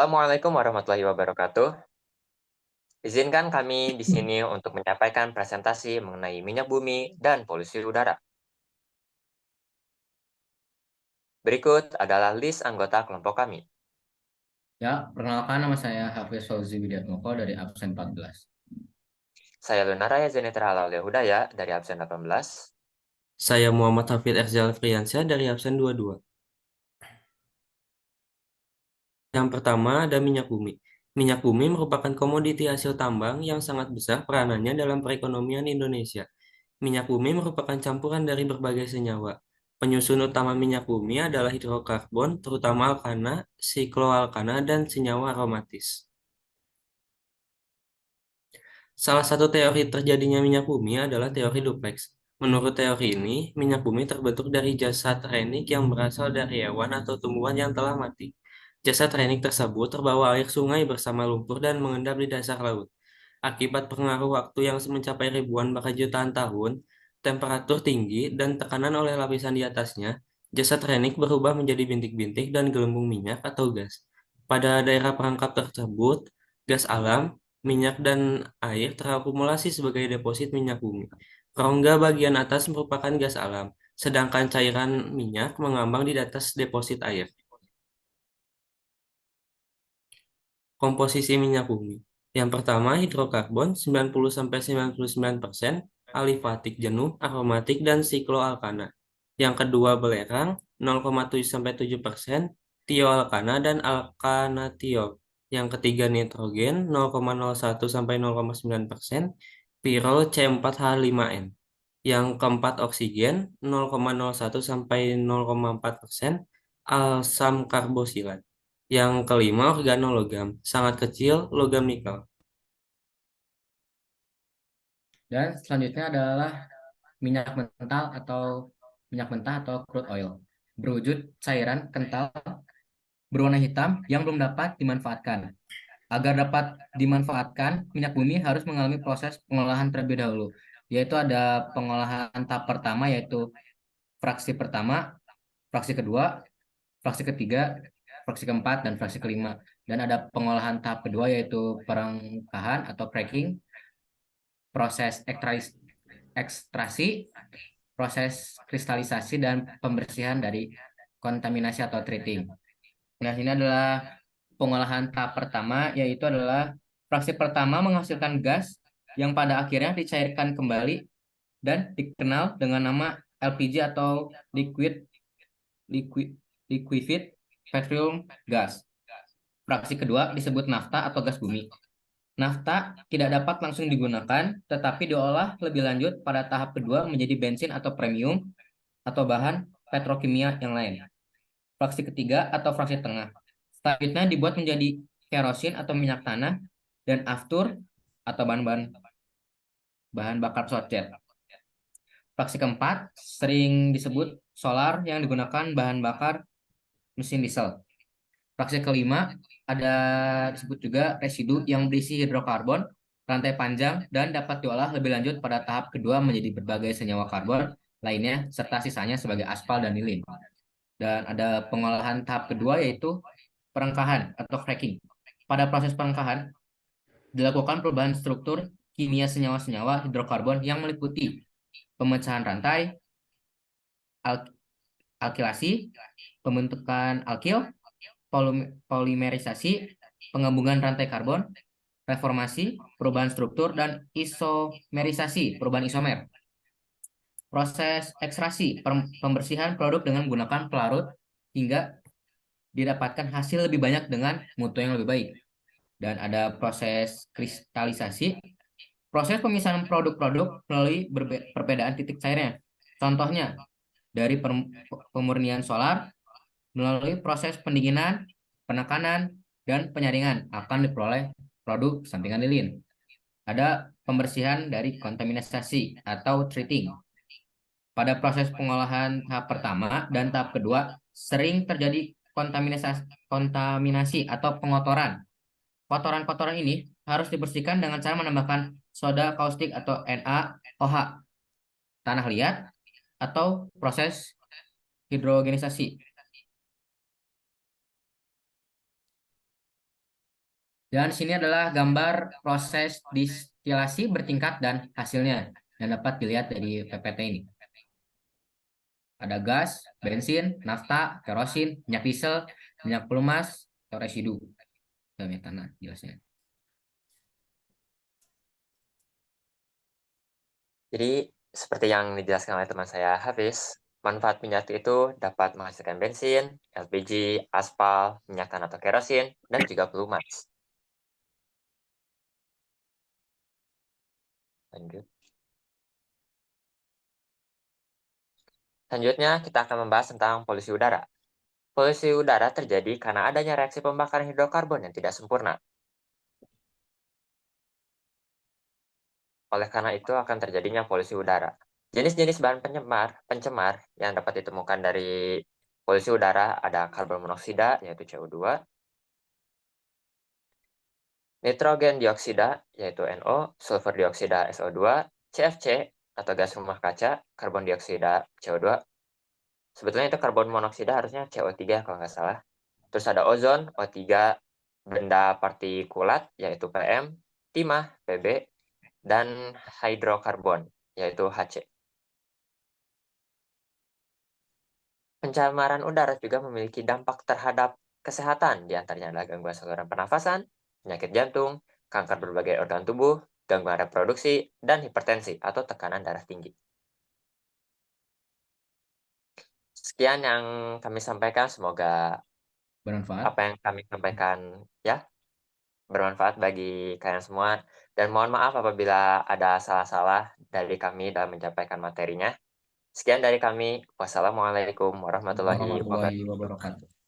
Assalamualaikum warahmatullahi wabarakatuh. Izinkan kami di sini untuk menyampaikan presentasi mengenai minyak bumi dan polusi udara. Berikut adalah list anggota kelompok kami. Ya, perkenalkan nama saya Hafiz Fauzi Widiatmoko dari absen 14. Saya Lunaraya Zenitra Halal Hudaya dari absen 18. Saya Muhammad Hafid Erzal Friansyah dari absen 22. Yang pertama ada minyak bumi. Minyak bumi merupakan komoditi hasil tambang yang sangat besar peranannya dalam perekonomian Indonesia. Minyak bumi merupakan campuran dari berbagai senyawa. Penyusun utama minyak bumi adalah hidrokarbon, terutama alkana, sikloalkana, dan senyawa aromatis. Salah satu teori terjadinya minyak bumi adalah teori duplex. Menurut teori ini, minyak bumi terbentuk dari jasad renik yang berasal dari hewan atau tumbuhan yang telah mati. Jasad renik tersebut terbawa air sungai bersama lumpur dan mengendap di dasar laut. Akibat pengaruh waktu yang mencapai ribuan bahkan jutaan tahun, temperatur tinggi, dan tekanan oleh lapisan di atasnya, jasad renik berubah menjadi bintik-bintik dan gelembung minyak atau gas. Pada daerah perangkap tersebut, gas alam, minyak, dan air terakumulasi sebagai deposit minyak bumi. Rongga bagian atas merupakan gas alam, sedangkan cairan minyak mengambang di atas deposit air. Komposisi minyak bumi. Yang pertama, hidrokarbon 90-99%, alifatik jenuh, aromatik, dan sikloalkana. Yang kedua, belerang 0,7-7%, tioalkana, dan alkanatiol. Yang ketiga, nitrogen 0,01-0,9%, pirol C4H5N. Yang keempat, oksigen 0,01-0,4%, asam karbosilat. Yang kelima, organologam, sangat kecil, logam nikel. Dan selanjutnya adalah minyak mentah atau crude oil. Berwujud cairan kental berwarna hitam yang belum dapat dimanfaatkan. Agar dapat dimanfaatkan, minyak bumi harus mengalami proses pengolahan terlebih dahulu, yaitu ada pengolahan tahap pertama yaitu fraksi pertama, fraksi kedua, fraksi ketiga, fraksi keempat, dan fraksi kelima. Dan ada pengolahan tahap kedua yaitu perengkahan atau cracking, proses ekstrasi, proses kristalisasi, dan pembersihan dari kontaminasi atau treating. Nah, ini adalah pengolahan tahap pertama, yaitu adalah fraksi pertama menghasilkan gas yang pada akhirnya dicairkan kembali dan dikenal dengan nama LPG atau liquid liquefied petroleum gas. Fraksi kedua disebut nafta atau gas bumi. Nafta tidak dapat langsung digunakan, tetapi diolah lebih lanjut pada tahap kedua menjadi bensin atau premium atau bahan petrokimia yang lain. Fraksi ketiga atau fraksi tengah. Selanjutnya dibuat menjadi kerosin atau minyak tanah dan aftur atau bahan bakar soket. Fraksi keempat sering disebut solar yang digunakan bahan bakar mesin diesel. Fraksi kelima ada disebut juga residu yang berisi hidrokarbon, rantai panjang, dan dapat diolah lebih lanjut pada tahap kedua menjadi berbagai senyawa karbon lainnya, serta sisanya sebagai aspal dan lilin. Dan ada pengolahan tahap kedua yaitu perengkahan atau cracking. Pada proses perengkahan, dilakukan perubahan struktur kimia senyawa-senyawa hidrokarbon yang meliputi pemecahan rantai, al- alkilasi, pembentukan alkil, polimerisasi, penggabungan rantai karbon, reformasi, perubahan struktur, dan isomerisasi, perubahan isomer. Proses ekstraksi, pembersihan produk dengan menggunakan pelarut hingga didapatkan hasil lebih banyak dengan mutu yang lebih baik. Dan ada proses kristalisasi, proses pemisahan produk-produk melalui perbedaan titik cairnya. Contohnya, dari pemurnian solar melalui proses pendinginan, penekanan, dan penyaringan akan diperoleh produk sampingan lilin. Ada pembersihan dari kontaminasi atau treating. Pada proses pengolahan tahap pertama dan tahap kedua sering terjadi kontaminasi atau pengotoran. Kotoran-kotoran ini harus dibersihkan dengan cara menambahkan soda kaustik atau NaOH, tanah liat, atau proses hidrogenisasi. Dan sini adalah gambar proses distilasi bertingkat dan hasilnya yang dapat dilihat dari PPT ini. Ada gas, bensin, nafta, kerosin, minyak diesel, minyak pelumas, atau residu. Dan metana jelasnya. Jadi, seperti yang dijelaskan oleh teman saya Hafiz, manfaat minyak itu dapat menghasilkan bensin, LPG, aspal, minyak tanah atau kerosin, dan juga pelumas. Lanjut. Selanjutnya, kita akan membahas tentang polusi udara. Polusi udara terjadi karena adanya reaksi pembakaran hidrokarbon yang tidak sempurna. Oleh karena itu akan terjadinya polusi udara. Jenis-jenis bahan pencemar yang dapat ditemukan dari polusi udara ada karbon monoksida, yaitu CO2, nitrogen dioksida, yaitu NO, sulfur dioksida, SO2, CFC, atau gas rumah kaca, karbon dioksida, CO2. Sebetulnya itu karbon monoksida harusnya CO3 kalau nggak salah. Terus ada ozon, O3, benda partikulat, yaitu PM, timah, PB, dan hidrokarbon, yaitu HC. Pencemaran udara juga memiliki dampak terhadap kesehatan, diantaranya adalah gangguan saluran pernafasan, penyakit jantung, kanker berbagai organ tubuh, gangguan reproduksi, dan hipertensi atau tekanan darah tinggi. Sekian yang kami sampaikan, semoga Bermanfaat. apa yang kami sampaikan ya bermanfaat bagi kalian semua. Dan mohon maaf apabila ada salah-salah dari kami dalam menyampaikan materinya. Sekian dari kami. Wassalamualaikum warahmatullahi Warahmatullahi wabarakatuh. wabarakatuh.